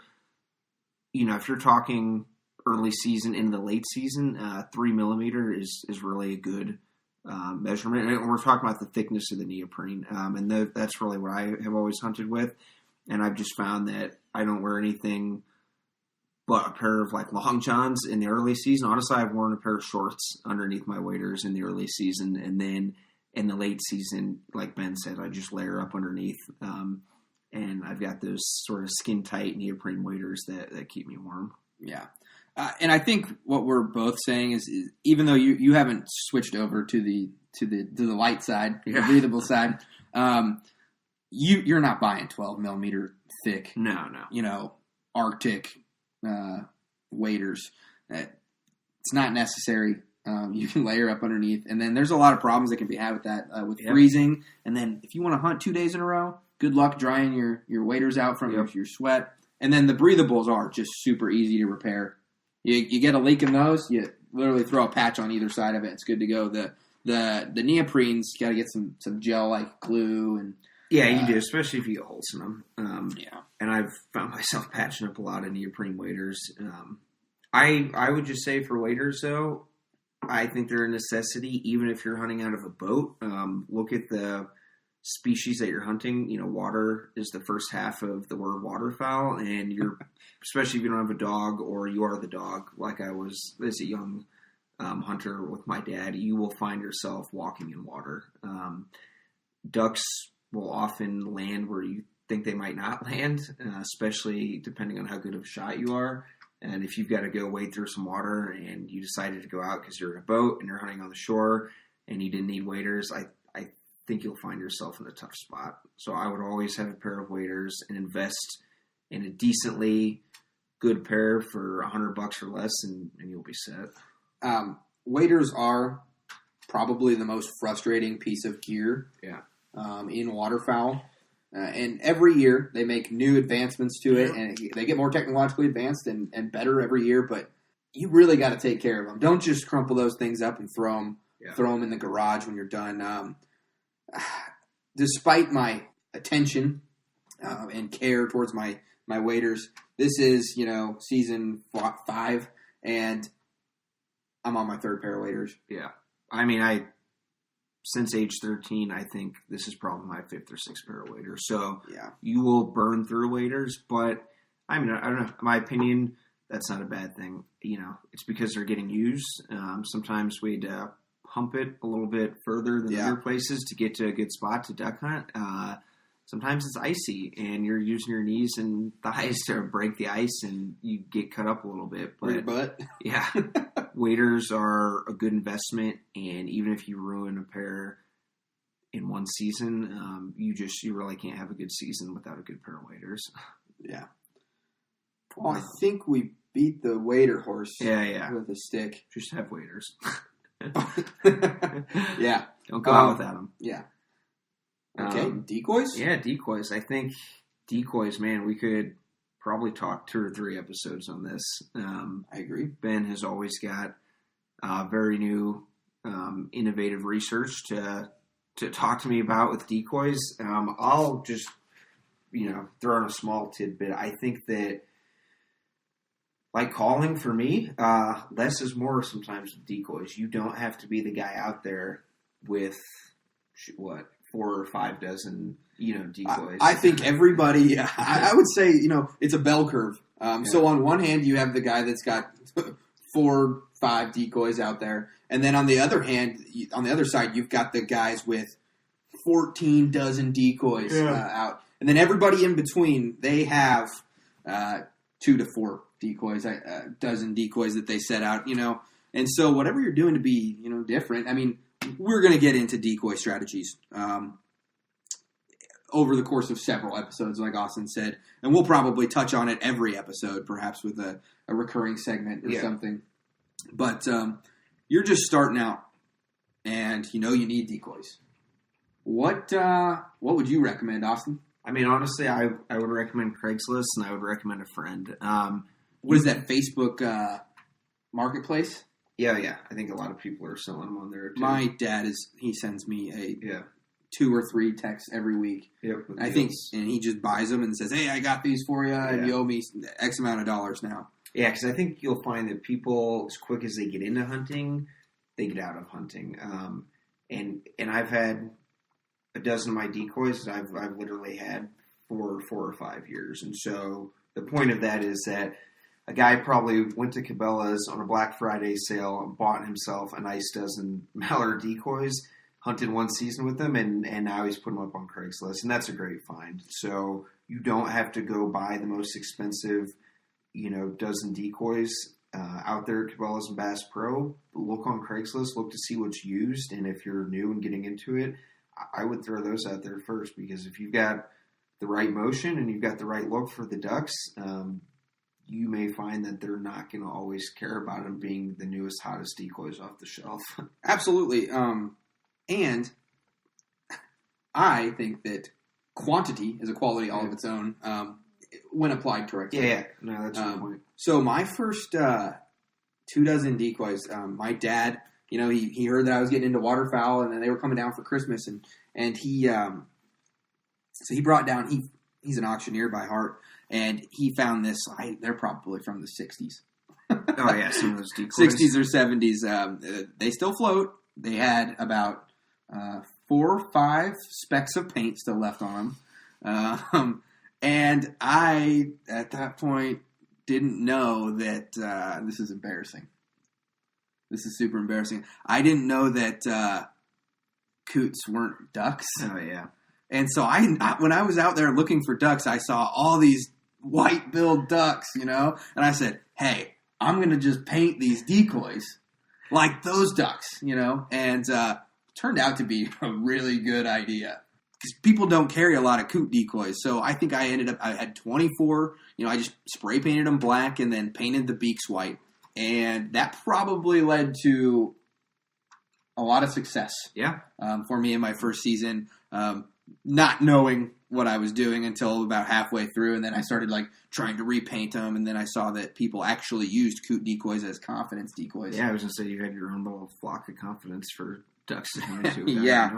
talking early season into the late season, 3 millimeter is really a good measurement. And we're talking about the thickness of the neoprene, and that's really what I have always hunted with. And I've just found that I don't wear anything but a pair of like long johns in the early season. Honestly, I've worn a pair of shorts underneath my waders in the early season, and then in the late season, like Ben said, I just layer up underneath. And I've got those sort of skin tight neoprene waders that keep me warm. Yeah. And I think what we're both saying is even though you haven't switched over to the light side, the breathable side, you're not buying 12 millimeter thick. No. Arctic waders. It's not necessary. You can layer up underneath, and then there's a lot of problems that can be had with that, with freezing. And then if you want to hunt 2 days in a row, good luck drying your waders out from your sweat. And then the breathables are just super easy to repair. You get a leak in those, you literally throw a patch on either side of it. It's good to go. The neoprenes, you got to get some gel like glue and you do, especially if you get holes in them. And I've found myself patching up a lot of neoprene waders. I would just say for waders though, I think they're a necessity even if you're hunting out of a boat. Look at the species that you're hunting. Water is the first half of the word waterfowl, and you're especially if you don't have a dog or you are the dog like I was as a young hunter with my dad, you will find yourself walking in water. Ducks will often land where you think they might not land, especially depending on how good of a shot you are. And if you've got to go wade through some water and you decided to go out because you're in a boat and you're hunting on the shore and you didn't need waders, I think you'll find yourself in a tough spot. So I would always have a pair of waders and invest in a decently good pair for $100 or less, and you'll be set. Waders are probably the most frustrating piece of gear in waterfowl. And every year they make new advancements to it, and they get more technologically advanced and better every year, but you really got to take care of them. Don't just crumple those things up and throw them in the garage when you're done. Despite my attention and care towards my waders, this is, season 5, and I'm on my 3rd pair of waders. Yeah. I mean, since age 13, I think this is probably my 5th or 6th pair of waders. So you will burn through waders, but I mean, I don't know. In my opinion, that's not a bad thing. It's because they're getting used. Sometimes we'd pump it a little bit further than other places to get to a good spot to duck hunt. Sometimes it's icy and you're using your knees and thighs to break the ice and you get cut up a little bit. But your butt. Yeah. Waders are a good investment, and even if you ruin a pair in one season, you really can't have a good season without a good pair of waders. Yeah. Well, I think we beat the wader horse with a stick. Just have waders. Yeah. Don't go out without them. Yeah. Okay, decoys? Yeah, decoys. I think decoys, man, we could probably talk 2 or 3 episodes on this. I agree. Ben has always got very new, innovative research to talk to me about with decoys. I'll just, throw in a small tidbit. I think that, like calling for me, less is more sometimes with decoys. You don't have to be the guy out there with, 4 or 5 dozen, decoys. I think everybody, I would say, it's a bell curve. So on one hand, you have the guy that's got 4, 5 decoys out there. And then on the other hand, on the other side, you've got the guys with 14 dozen decoys out. And then everybody in between, they have 2 to 4 decoys, a dozen decoys that they set out, And so whatever you're doing to be, different, I mean, we're going to get into decoy strategies over the course of several episodes, like Austin said. And we'll probably touch on it every episode, perhaps with a recurring segment or something. But you're just starting out, and you need decoys. What would you recommend, Austin? I mean, honestly, I would recommend Craigslist, and I would recommend a friend. What is that, Facebook marketplace? Yeah. I think a lot of people are selling them on there, too. My dad he sends me 2 or 3 texts every week. Yep. I think, and he just buys them and says, "Hey, I got these for you, and you owe me X amount of dollars now." Yeah, because I think you'll find that people, as quick as they get into hunting, they get out of hunting. And I've had a dozen of my decoys that I've literally had for 4 or 5 years. And so the point of that is that a guy probably went to Cabela's on a Black Friday sale and bought himself a nice dozen mallard decoys, hunted one season with them, and now he's putting them up on Craigslist. And that's a great find. So you don't have to go buy the most expensive, dozen decoys out there at Cabela's and Bass Pro. Look on Craigslist, look to see what's used. And if you're new and getting into it, I would throw those out there first, because if you've got the right motion and you've got the right look for the ducks, you may find that they're not going to always care about them being the newest, hottest decoys off the shelf. Absolutely. And I think that quantity is a quality all of its own when applied correctly. Yeah. No, that's a good point. So my first 2 dozen decoys, my dad, he heard that I was getting into waterfowl, and then they were coming down for Christmas, and he so he brought down, he's an auctioneer by heart, and he found this. They're probably from the 60s. Oh yeah, some of those decoys. 60s or 70s. They still float. They had about 4 or 5 specks of paint still left on them. And I, at that point, didn't know that this is embarrassing. This is super embarrassing. I didn't know that coots weren't ducks. Oh, yeah. And so when I was out there looking for ducks, I saw all these white-billed ducks, And I said, hey, I'm going to just paint these decoys like those ducks, And turned out to be a really good idea. Because people don't carry a lot of coot decoys. So I think I had 24. I just spray painted them black and then painted the beaks white. And that probably led to a lot of success for me in my first season, not knowing what I was doing until about halfway through. And then I started trying to repaint them. And then I saw that people actually used coot decoys as confidence decoys. Yeah, I was going to say you had your own little flock of confidence for ducks to come into. Yeah.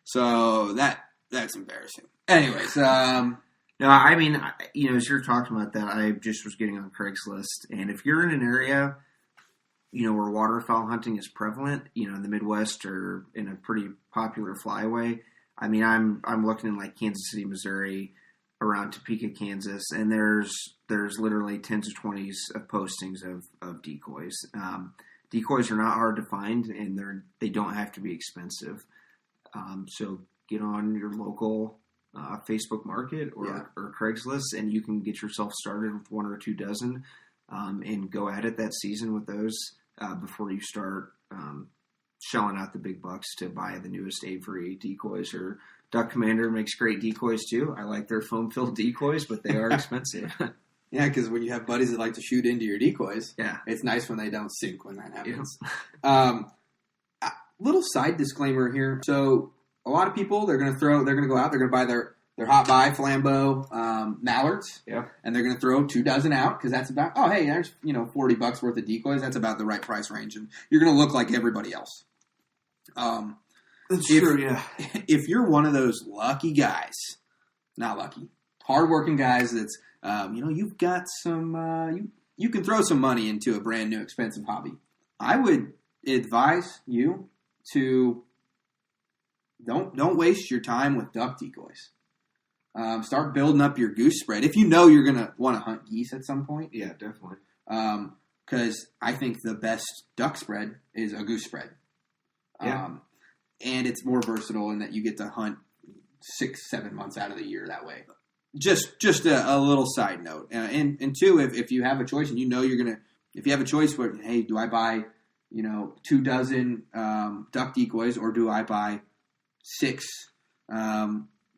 So that's embarrassing. Anyways, no, I mean, as you're talking about that, I just was getting on Craigslist, and if you're in an area, where waterfowl hunting is prevalent, in the Midwest or in a pretty popular flyway, I mean, I'm looking in Kansas City, Missouri, around Topeka, Kansas, and there's literally 10s or 20s of postings of decoys. Decoys are not hard to find, and they don't have to be expensive. So get on your local Facebook Market or Craigslist, and you can get yourself started with 1 or 2 dozen and go at it that season with those before you start shelling out the big bucks to buy the newest Avery decoys. Or Duck Commander makes great decoys too. I like their foam-filled decoys, but they are expensive. Yeah, because when you have buddies that like to shoot into your decoys, yeah, it's nice when they don't sink when that happens. Yeah. Little side disclaimer here. So a lot of people, they're going to go out, they're going to buy their hot buy Flambeau mallards, and they're going to throw 2 dozen out because that's about, oh hey, there's $40 worth of decoys. That's about the right price range, and you're going to look like everybody else. That's true. Yeah. If you're one of those lucky guys, not lucky, hardworking guys that's you've got some you can throw some money into a brand new expensive hobby, I would advise you to don't waste your time with duck decoys. Start building up your goose spread if you know you're going to want to hunt geese at some point. Yeah, definitely. Because I think the best duck spread is a goose spread. Yeah. And it's more versatile in that you get to hunt 6-7 months out of the year that way. Just a little side note. And two, if you have a choice and you know you're going to, if you have a choice where, hey, do I buy, 2 dozen duck decoys or do I buy 6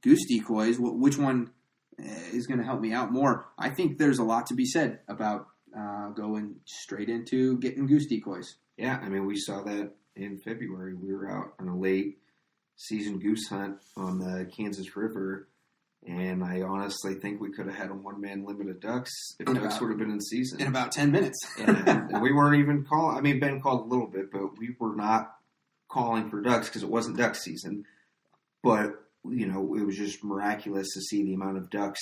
goose decoys? Which one is going to help me out more? I think there's a lot to be said about going straight into getting goose decoys. Yeah, I mean, we saw that in February. We were out on a late season goose hunt on the Kansas River, and I honestly think we could have had a one-man limit of ducks if ducks would have been in season. In about 10 minutes. and we weren't even calling. I mean, Ben called a little bit, but we were not calling for ducks because it wasn't duck season. But, it was just miraculous to see the amount of ducks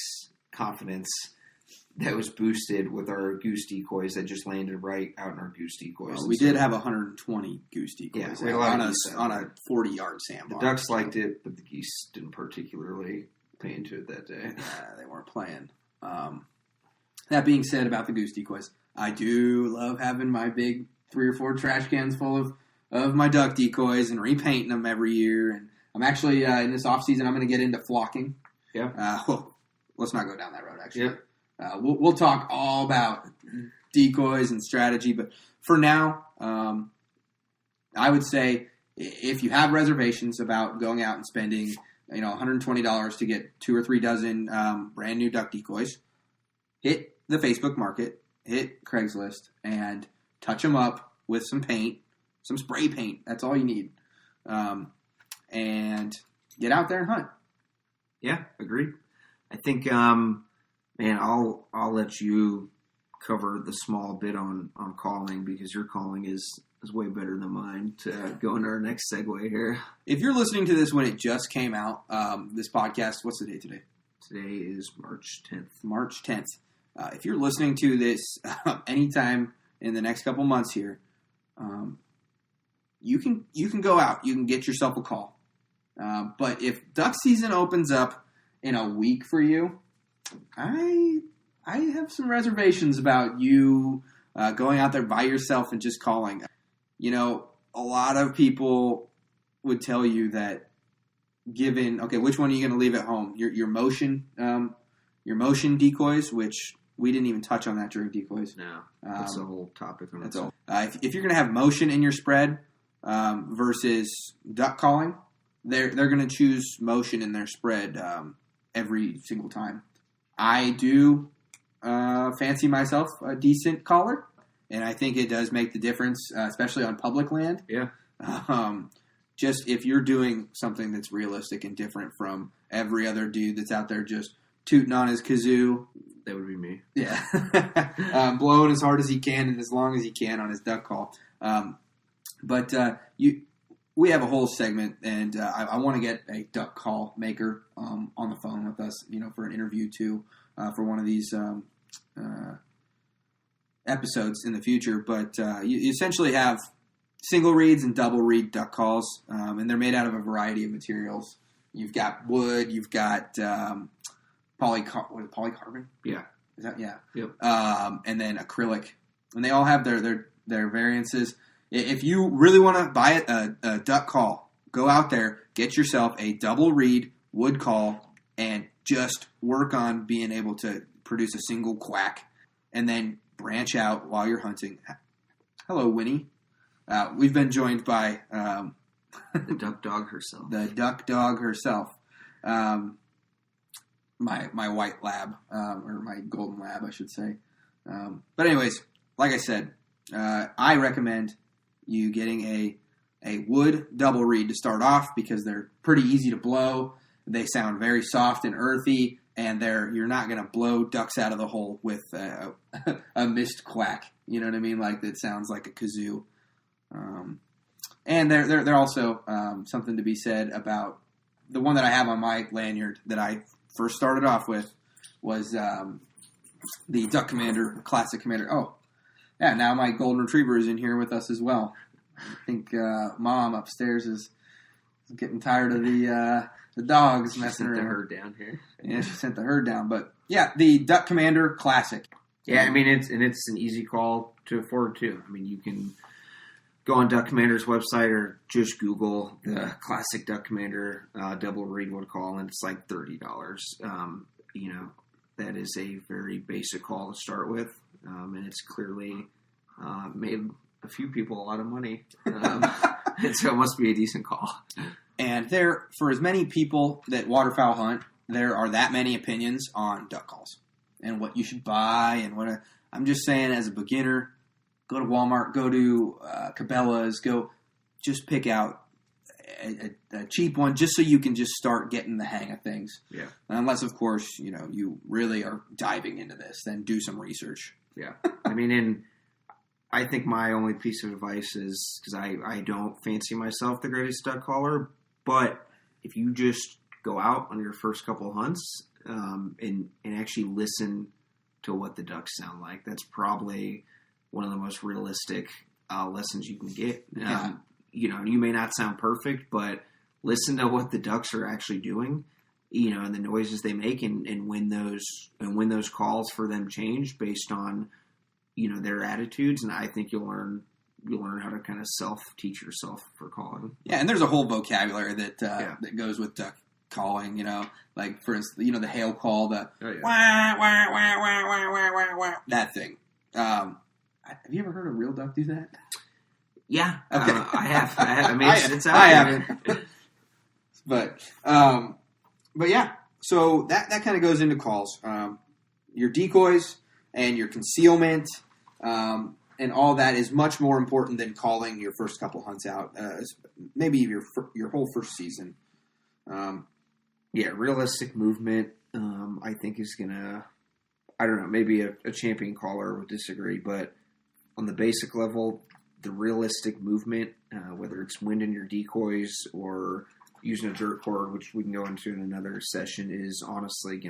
confidence that was boosted with our goose decoys that just landed right out in our goose decoys. Well, we did have 120 goose decoys we had a lot on a 40-yard sandbar. The ducks liked it, but the geese didn't particularly pay into it that day. They weren't playing. That being said about the goose decoys, I do love having my big 3 or 4 trash cans full of my duck decoys and repainting them every year. And I'm actually, in this off-season, I'm going to get into flocking. Yeah. Well, let's not go down that road, actually. Yep. We'll talk all about decoys and strategy, but for now, I would say if you have reservations about going out and spending, $120 to get 2 or 3 dozen brand new duck decoys, hit the Facebook Market, hit Craigslist, and touch them up with some paint, some spray paint. That's all you need, and get out there and hunt. Yeah, agreed. I think. Man, I'll let you cover the small bit on calling because your calling is way better than mine to go into our next segue here. If you're listening to this when it just came out, this podcast, what's the date today? Today is March 10th. March 10th. If you're listening to this anytime in the next couple months here, you can go out. You can get yourself a call. But if duck season opens up in a week for you, I have some reservations about you going out there by yourself and just calling. A lot of people would tell you that which one are you going to leave at home? Your motion decoys, which we didn't even touch on that during decoys. No, that's a whole topic on its own. If you're going to have motion in your spread versus duck calling, they're going to choose motion in their spread every single time. I do fancy myself a decent caller, and I think it does make the difference, especially on public land. Yeah. Just if you're doing something that's realistic and different from every other dude that's out there just tooting on his kazoo. That would be me. Yeah. Blowing as hard as he can and as long as he can on his duck call. We have a whole segment, and I want to get a duck call maker on the phone with us, for an interview too, for one of these episodes in the future. But you essentially have single reeds and double reed duck calls, and they're made out of a variety of materials. You've got wood, you've got polycarbon. Yeah. Is that Yep. And then acrylic, and they all have their variances. If you really want to buy a duck call, go out there, get yourself a double reed wood call, and just work on being able to produce a single quack, and then branch out while you're hunting. Hello, Winnie. We've been joined by the duck dog herself. The duck dog herself. My white lab, or my golden lab, I should say. But anyways, like I said, I recommend you getting a wood double reed to start off because they're pretty easy to blow. They sound very soft and earthy, and you're not going to blow ducks out of the hole with a missed quack. You know what I mean? Like that sounds like a kazoo. And they're also something to be said about the one that I have on my lanyard that I first started off with was the Duck Commander, Classic Commander. Oh, yeah, now my Golden Retriever is in here with us as well. I think Mom upstairs is getting tired of the dogs messing around. The herd down here. Yeah, she sent the herd down. But yeah, the Duck Commander Classic. Yeah, I mean it's an easy call to afford too. I mean you can go on Duck Commander's website or just Google the Classic Duck Commander double reed waterfowl, and it's like $30. That is a very basic call to start with, and it's clearly made a few people a lot of money, and so it must be a decent call. And for as many people that waterfowl hunt, there are that many opinions on duck calls and what you should buy and what. I'm just saying, as a beginner, go to Walmart, go to Cabela's, just pick out a cheap one, just so you can just start getting the hang of things. Yeah. Unless, of course, you really are diving into this, then do some research. Yeah. I mean, and I think my only piece of advice is, because I don't fancy myself the greatest duck caller, but if you just go out on your first couple hunts and actually listen to what the ducks sound like, that's probably one of the most realistic lessons you can get. Yeah. You may not sound perfect, but listen to what the ducks are actually doing, and the noises they make, and when those calls for them change based on, their attitudes. And I think you'll learn how to kind of self-teach yourself for calling. Yeah, and there's a whole vocabulary that goes with duck calling, like for instance, the hail call, the wah, wah, wah, wah, wah, wah, wah, wah, that thing. Have you ever heard a real duck do that? Yeah, okay. I have. I mean, it's out I there. haven't. But yeah, so that kind of goes into calls. Your decoys and your concealment, and all that is much more important than calling your first couple hunts out. Maybe your whole first season. Realistic movement. I think is gonna. I don't know. Maybe a champion caller would disagree, but on the basic level, the realistic movement, whether it's winding your decoys or using a jerk cord, which we can go into in another session, is honestly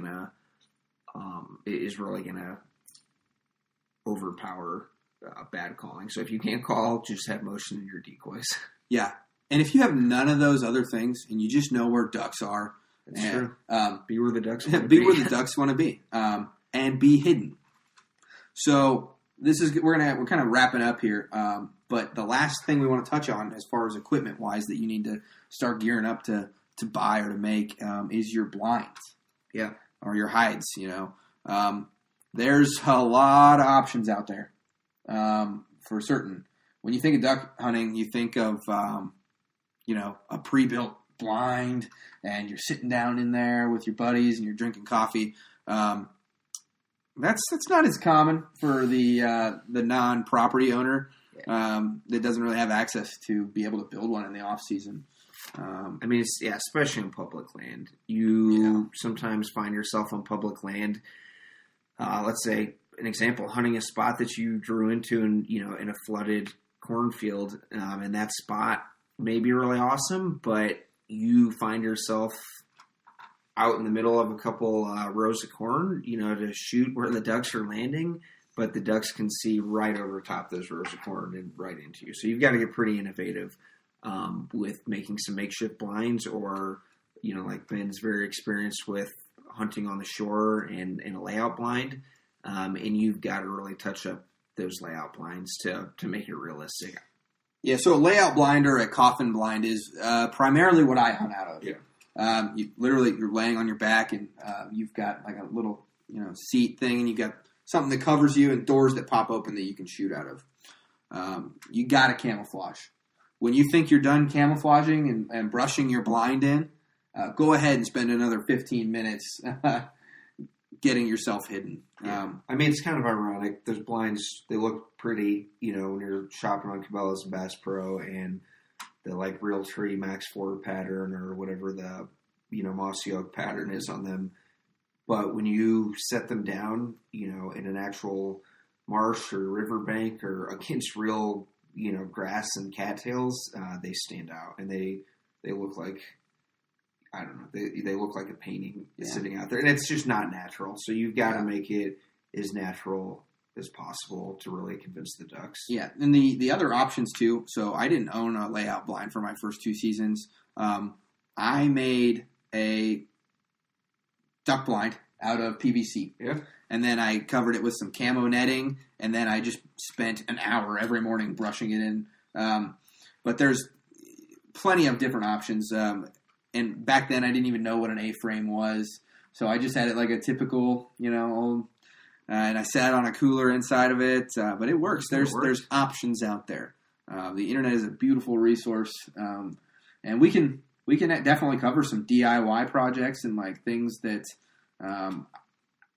really gonna overpower bad calling. So if you can't call, just have motion in your decoys. Yeah, and if you have none of those other things and you just know where ducks are, That's true. Be where the ducks want to be be. where the ducks want to be, and be hidden. So we're kind of wrapping up here. But the last thing we want to touch on, as far as equipment wise, that you need to start gearing up to buy or to make, is your blinds. Yeah. Or your hides. There's a lot of options out there, for certain. When you think of duck hunting, you think of a pre-built blind, and you're sitting down in there with your buddies and you're drinking coffee. That's not as common for the non-property owner that doesn't really have access to be able to build one in the off season. I mean, especially on public land, you sometimes find yourself on public land. Let's say an example, hunting a spot that you drew into in a flooded cornfield, and that spot may be really awesome, but you find yourself out in the middle of a couple rows of corn, to shoot where the ducks are landing, but the ducks can see right over top those rows of corn and right into you. So you've got to get pretty innovative with making some makeshift blinds, or, like Ben's very experienced with hunting on the shore and a layout blind, and you've got to really touch up those layout blinds to make it realistic. Yeah, so a layout blind or a coffin blind is primarily what I hunt out of. Yeah. You're laying on your back, and you've got like a little seat thing, and you've got something that covers you and doors that pop open that you can shoot out of. You got to camouflage. When you think you're done camouflaging and brushing your blind in, go ahead and spend another 15 minutes getting yourself hidden. Yeah. I mean, it's kind of ironic. Those blinds, they look pretty, when you're shopping on Cabela's and Bass Pro, and the Realtree Max 4 pattern or whatever the, Mossy Oak pattern is on them. But when you set them down, in an actual marsh or riverbank or against real, grass and cattails, they stand out, and they look like, I don't know, they look like a painting sitting out there, and it's just not natural. So you've got to make it as natural as possible to really convince the ducks. Yeah, and the other options too. So I didn't own a layout blind for my first 2 seasons. I made a duck blind out of PVC. Yeah. And then I covered it with some camo netting, and then I just spent an hour every morning brushing it in. But there's plenty of different options. And back then I didn't even know what an A-frame was. So I just had it like a typical, old, and I sat on a cooler inside of it. But it works. There's options out there. The internet is a beautiful resource. And we can definitely cover some DIY projects and like things that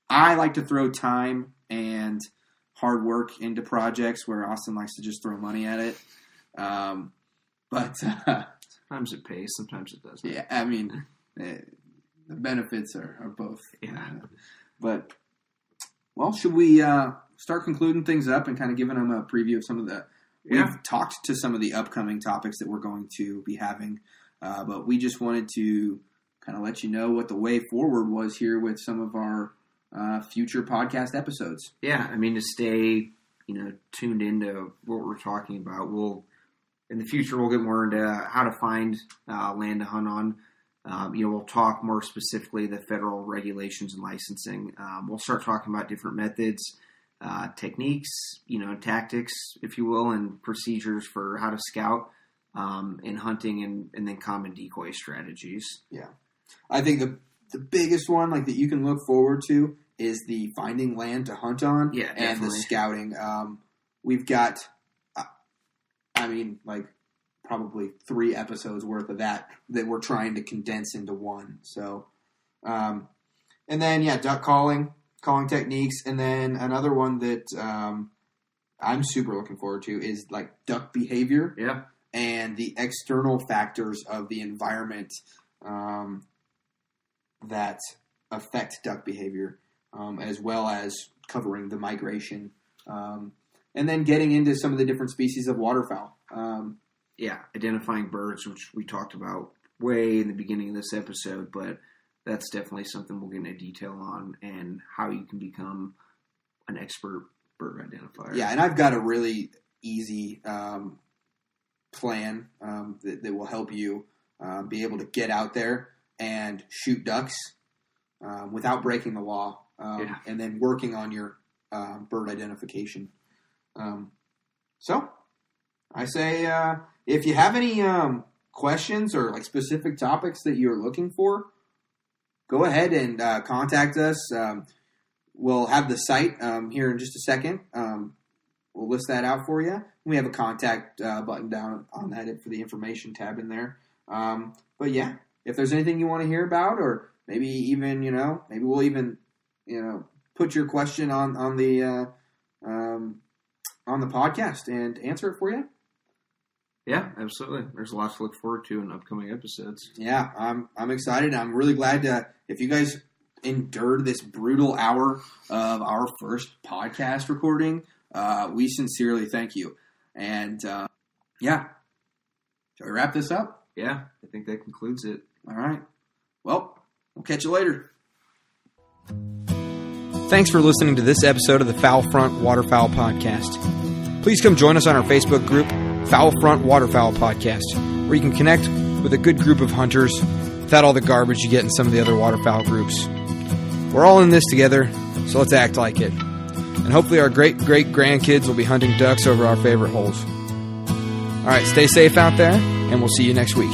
I like to throw time and hard work into projects where Austin likes to just throw money at it. But sometimes it pays, sometimes it doesn't. Yeah, I mean, the benefits are both. Yeah. But, well, should we start concluding things up and kind of giving them a preview of some of the... Yeah. We've talked to some of the upcoming topics that we're going to be having, but we just wanted to kind of let you know what the way forward was here with some of our future podcast episodes. Yeah, I mean, to stay, tuned into what we're talking about. In the future, we'll get more into how to find land to hunt on. We'll talk more specifically the federal regulations and licensing. We'll start talking about different methods, techniques, tactics, if you will, and procedures for how to scout in hunting and then common decoy strategies. Yeah. I think the biggest one like that you can look forward to is the finding land to hunt on and the scouting. We've got, probably 3 episodes worth of that we're trying to condense into one. So, and then, duck calling techniques. And then another one that I'm super looking forward to is like duck behavior. Yeah. And the external factors of the environment that affect duck behavior, as well as covering the migration. And then getting into some of the different species of waterfowl. Identifying birds, which we talked about way in the beginning of this episode, but that's definitely something we'll get into detail on and how you can become an expert bird identifier. Yeah, and I've got a really easy plan that will help you be able to get out there and shoot ducks without breaking the law, and then working on your bird identification. So I say if you have any questions or like specific topics that you're looking for, go ahead and contact us. We'll have the site here in just a second. We'll list that out for you. We have a contact button down on that for the information tab in there. But yeah, if there's anything you want to hear about, or maybe even, maybe we'll even, put your question on the podcast and answer it for you. Yeah, absolutely. There's a lot to look forward to in upcoming episodes. Yeah, I'm excited. I'm really glad if you guys endured this brutal hour of our first podcast recording, we sincerely thank you. And shall we wrap this up? Yeah, I think that concludes it. All right. Well, we'll catch you later. Thanks for listening to this episode of the Fowl Front Waterfowl Podcast. Please come join us on our Facebook group, Fowl Front Waterfowl Podcast, where you can connect with a good group of hunters without all the garbage you get in some of the other waterfowl groups. We're all in this together, so let's act like it. And hopefully our great-great-grandkids will be hunting ducks over our favorite holes. All right, stay safe out there, and we'll see you next week.